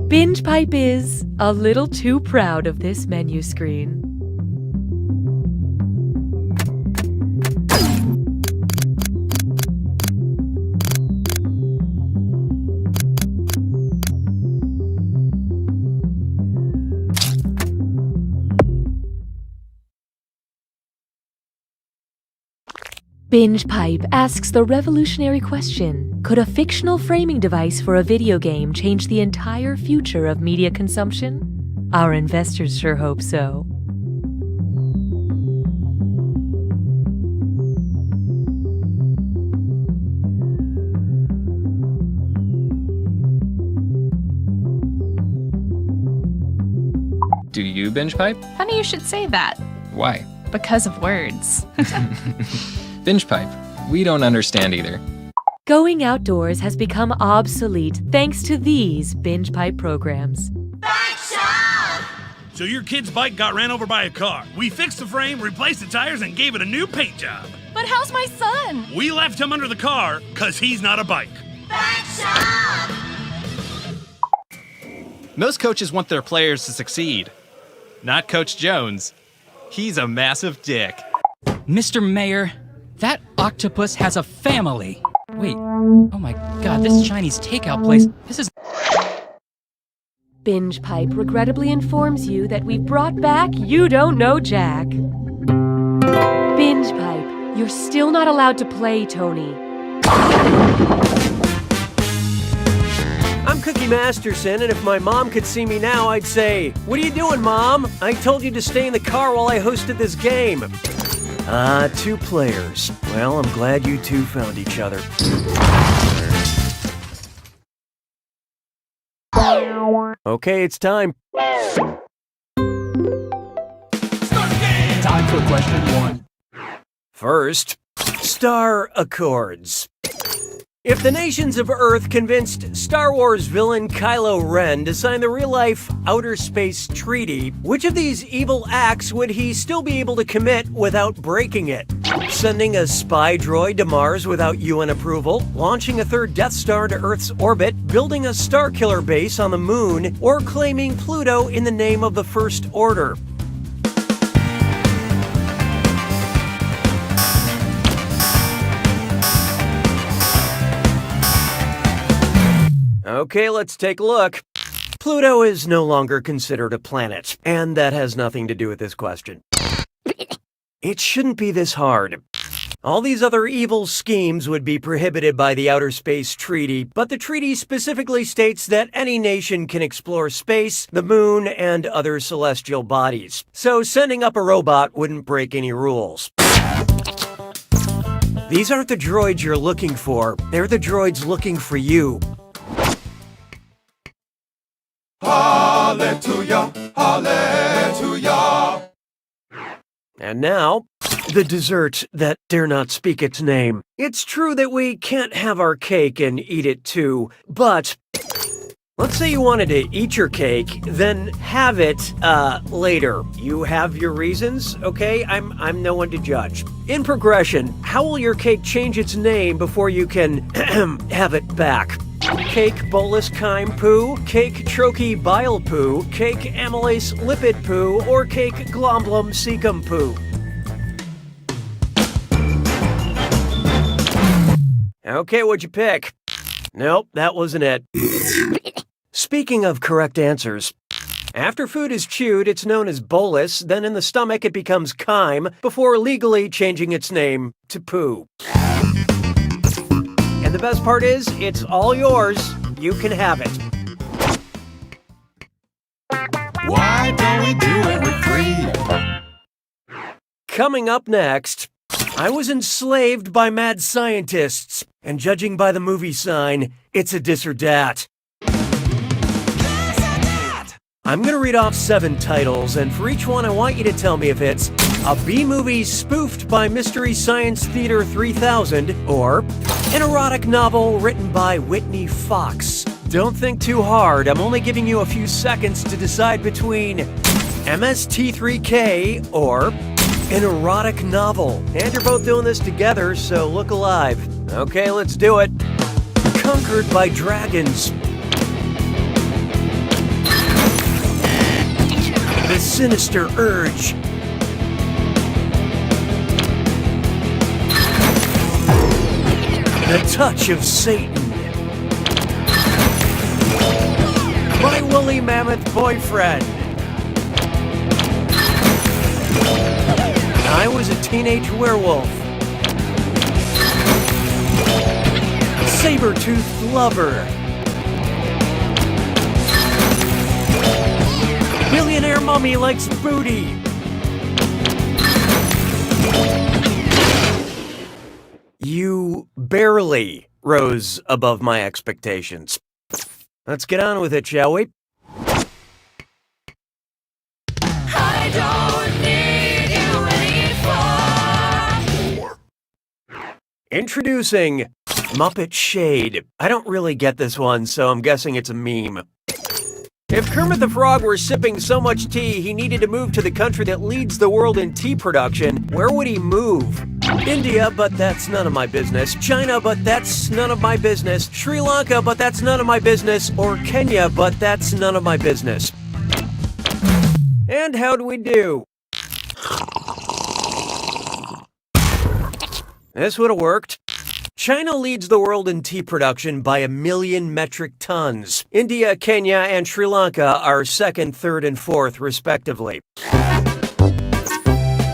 Binge Pipe is a little too proud of this menu screen. Binge Pipe asks the revolutionary question, could a fictional framing device for a video game change the entire future of media consumption? Our investors sure hope so. Do you binge pipe? Funny you should say that. Why? Because of words. Binge pipe. We don't understand either. Going outdoors has become obsolete thanks to these Binge Pipe programs. So your kid's bike got ran over by a car. We fixed the frame, replaced the tires, and gave it a new paint job. But how's my son? We left him under the car because he's not a bike. Most coaches want their players to succeed. Not Coach Jones. He's a massive dick. Mr. Mayor, that octopus has a family. Wait, oh my god, this Chinese takeout place, this is... Binge Pipe regrettably informs you that we've brought back You Don't Know Jack. Binge Pipe, you're still not allowed to play, Tony. I'm Cookie Masterson, and if my mom could see me now, I'd say, "What are you doing, Mom? I told you to stay in the car while I hosted this game." Two players. Well, I'm glad you two found each other. Okay, it's time. Time for question 1. First, Star Accords. If the nations of Earth convinced Star Wars villain Kylo Ren to sign the real-life Outer Space Treaty, which of these evil acts would he still be able to commit without breaking it? Sending a spy droid to Mars without UN approval, launching a third Death Star to Earth's orbit, building a Starkiller base on the Moon, or claiming Pluto in the name of the First Order? Okay, let's take a look. Pluto is no longer considered a planet, and that has nothing to do with this question. It shouldn't be this hard. All these other evil schemes would be prohibited by the Outer Space Treaty, but the treaty specifically states that any nation can explore space, the moon, and other celestial bodies. So sending up a robot wouldn't break any rules. These aren't the droids you're looking for. They're the droids looking for you. Hallelujah, hallelujah. And now, the dessert that dare not speak its name. It's true that we can't have our cake and eat it too, but let's say you wanted to eat your cake, then have it, later. You have your reasons, okay? I'm no one to judge. In progression, how will your cake change its name before you can have it back? Cake bolus chyme poo, cake troche bile poo, cake amylase lipid poo, or cake glomblum cecum poo. Okay, what'd you pick? Nope, that wasn't it. Speaking of correct answers, after food is chewed, it's known as bolus, then in the stomach it becomes chyme, before legally changing its name to poo. And the best part is, it's all yours. You can have it. Why don't we do it with 3? Coming up next, I was enslaved by mad scientists, and judging by the movie sign, it's a dis or dat. I'm gonna read off 7 titles, and for each one I want you to tell me if it's a B-movie spoofed by Mystery Science Theater 3000, or an erotic novel written by Whitney Fox. Don't think too hard, I'm only giving you a few seconds to decide between MST3K or an erotic novel. And you're both doing this together, so look alive. Okay, let's do it. Conquered by Dragons. the sinister urge. The touch of Satan. My woolly mammoth boyfriend. I was a teenage werewolf. Saber-toothed lover. Billionaire mummy likes booty. You barely rose above my expectations. Let's get on with it, shall we? I don't need you anymore. Introducing Muppet Shade. I don't really get this one, so I'm guessing it's a meme. If Kermit the Frog were sipping so much tea he needed to move to the country that leads the world in tea production, where would he move? India, but that's none of my business. China, but that's none of my business. Sri Lanka, but that's none of my business. Or Kenya, but that's none of my business. And how'd we do? This would have worked. China leads the world in tea production by 1 million metric tons. India, Kenya, and Sri Lanka are second, third, and fourth, respectively.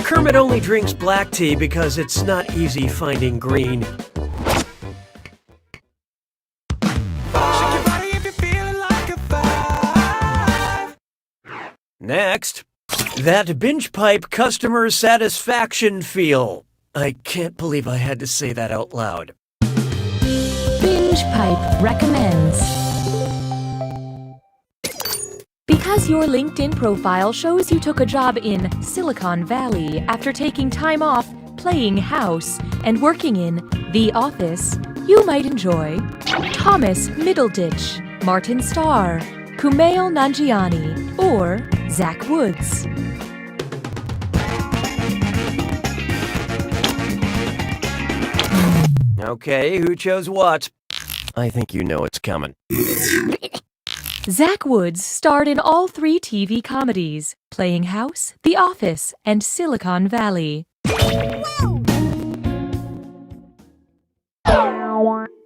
Kermit only drinks black tea because it's not easy finding green. Next, that binge pipe customer satisfaction feel. I can't believe I had to say that out loud. Binge Pipe recommends. Because your LinkedIn profile shows you took a job in Silicon Valley after taking time off, playing house, and working in The Office, you might enjoy Thomas Middleditch, Martin Starr, Kumail Nanjiani, or Zach Woods. Okay, who chose what? I think you know it's coming. Zach Woods starred in all 3 TV comedies, Playing House, The Office, and Silicon Valley.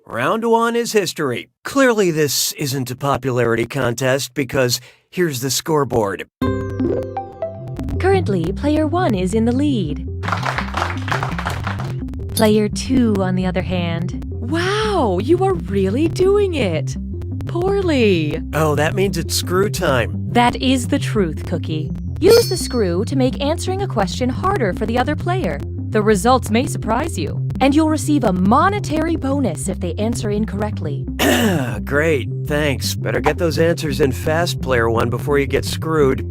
Round 1 is history. Clearly this isn't a popularity contest because here's the scoreboard. Currently, Player 1 is in the lead. Player 2, on the other hand. Wow, you are really doing it. Poorly. Oh, that means it's screw time. That is the truth, Cookie. Use the screw to make answering a question harder for the other player. The results may surprise you, and you'll receive a monetary bonus if they answer incorrectly. Great, thanks. Better get those answers in fast, Player 1, before you get screwed.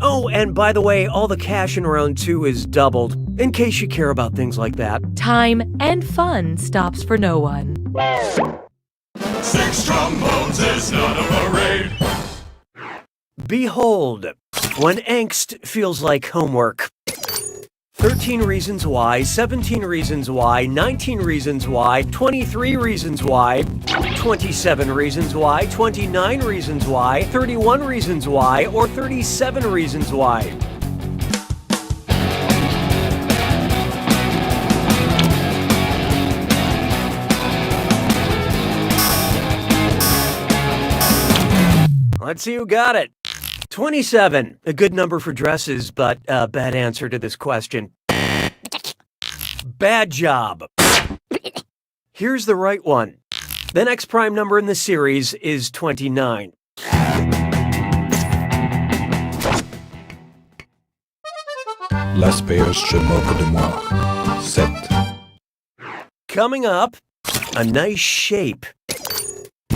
Oh, and by the way, all the cash in round 2 is doubled, in case you care about things like that. Time and fun stops for no one. 6 trombones is not a parade. Behold, when angst feels like homework. 13 reasons why, 17 reasons why, 19 reasons why, 23 reasons why, 27 reasons why, 29 reasons why, 31 reasons why, or 37 reasons why. Let's see who got it. 27, a good number for dresses, but a bad answer to this question. Bad job. Here's the right one. The next prime number in the series is 29. L'asperge se moque de moi. 7. Coming up, a nice shape.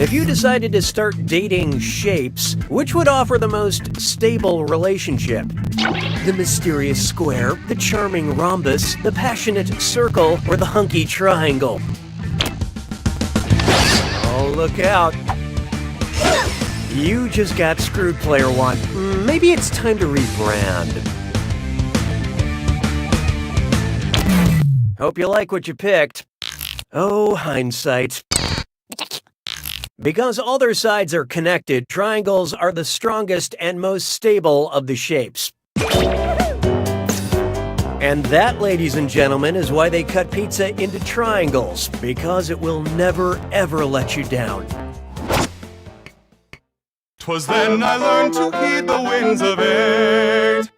If you decided to start dating shapes, which would offer the most stable relationship? The mysterious square, the charming rhombus, the passionate circle, or the hunky triangle? Oh, look out. You just got screwed, Player 1. Maybe it's time to rebrand. Hope you like what you picked. Oh, hindsight. Because all their sides are connected, triangles are the strongest and most stable of the shapes. And that, ladies and gentlemen, is why they cut pizza into triangles, because it will never, ever let you down. 'Twas then I learned to heed the winds of eight.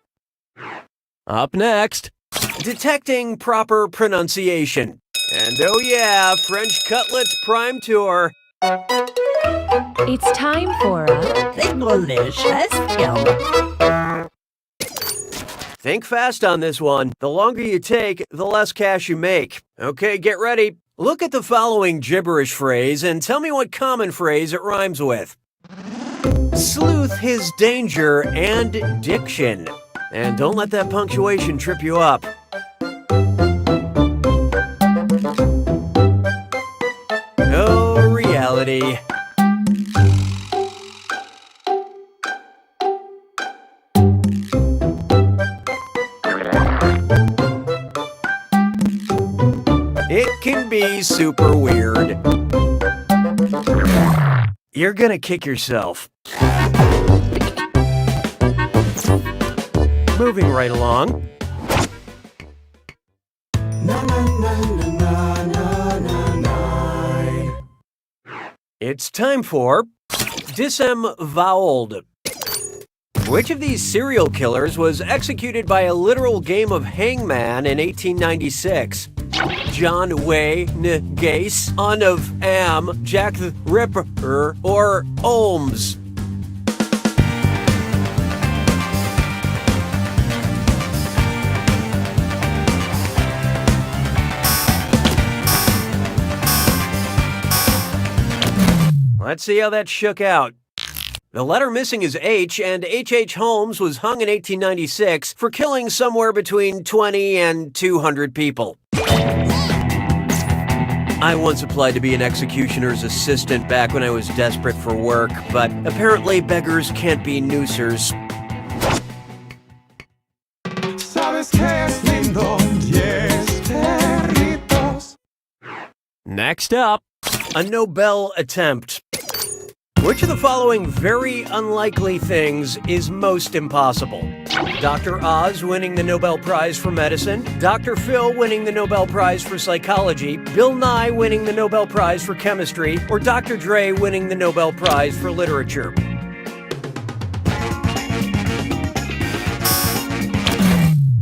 Up next, detecting proper pronunciation. And oh yeah, French Cutlets Prime Tour. It's time for a Delicious film. Think fast on this one. The longer you take, the less cash you make. Okay, get ready. Look at the following gibberish phrase and tell me what common phrase it rhymes with. Sleuth his danger and diction. And don't let that punctuation trip you up. Oh, reality. It can be super weird. You're gonna kick yourself. Moving right along. It's time for disemboweled. Which of these serial killers was executed by a literal game of hangman in 1896? John Wayne Gacy, son of Am, Jack the Ripper, or Holmes? Let's see how that shook out. The letter missing is H, and H.H. Holmes was hung in 1896 for killing somewhere between 20 and 200 people. I once applied to be an executioner's assistant back when I was desperate for work, but apparently beggars can't be noosers. Sabes que es lindo, yes, perritos. Next up, a Nobel attempt. Which of the following very unlikely things is most impossible? Dr. Oz winning the Nobel Prize for Medicine, Dr. Phil winning the Nobel Prize for Psychology, Bill Nye winning the Nobel Prize for Chemistry, or Dr. Dre winning the Nobel Prize for Literature?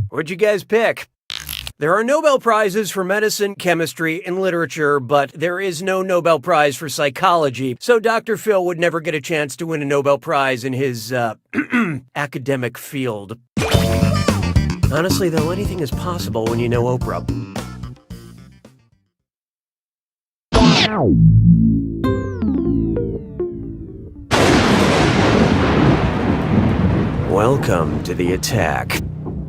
What'd you guys pick? There are Nobel Prizes for medicine, chemistry, and literature, but there is no Nobel Prize for psychology, so Dr. Phil would never get a chance to win a Nobel Prize in his, academic field. Honestly, though, anything is possible when you know Oprah. Welcome to the attack.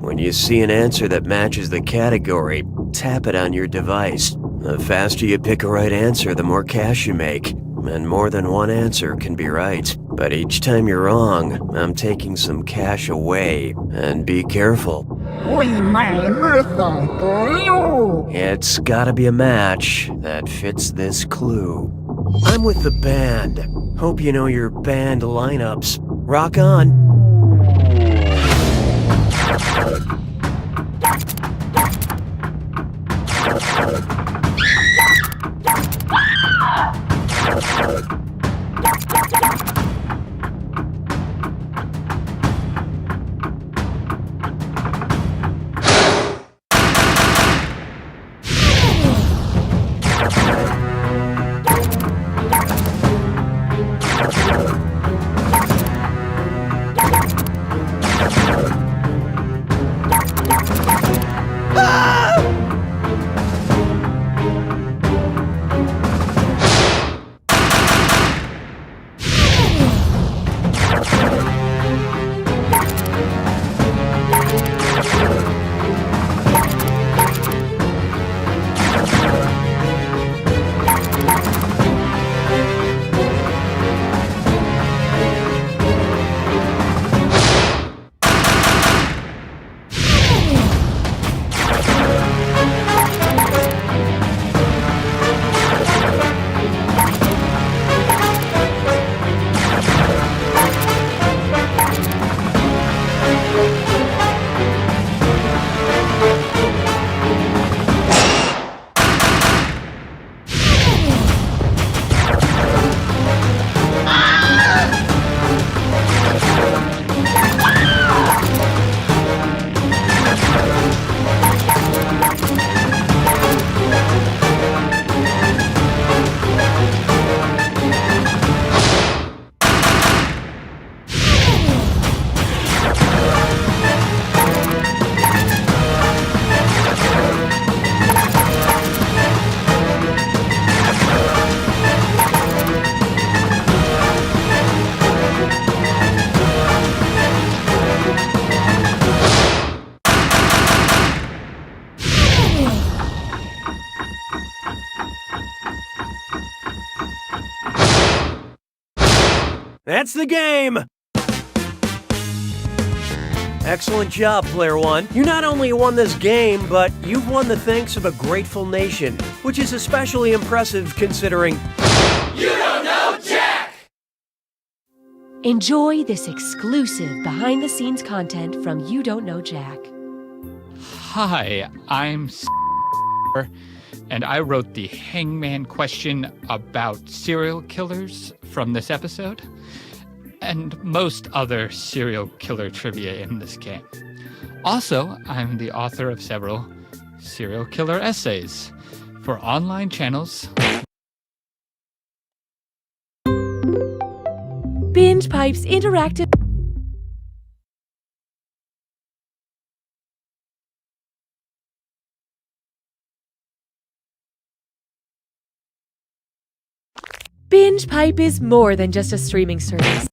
When you see an answer that matches the category, tap it on your device. The faster you pick a right answer, the more cash you make. And more than one answer can be right. But each time you're wrong, I'm taking some cash away. And be careful. We made everything for you. It's gotta be a match that fits this clue. I'm with the band. Hope you know your band lineups. Rock on. That's the game! Excellent job, Player One. You not only won this game, but you've won the thanks of a grateful nation, which is especially impressive considering... You don't know Jack! Enjoy this exclusive behind-the-scenes content from You Don't Know Jack. Hi, I'm and I wrote the hangman question about serial killers from this episode, and most other serial killer trivia in this game. Also, I'm the author of several serial killer essays for online channels. Binge Pipe's interactive... Binge Pipe is more than just a streaming service.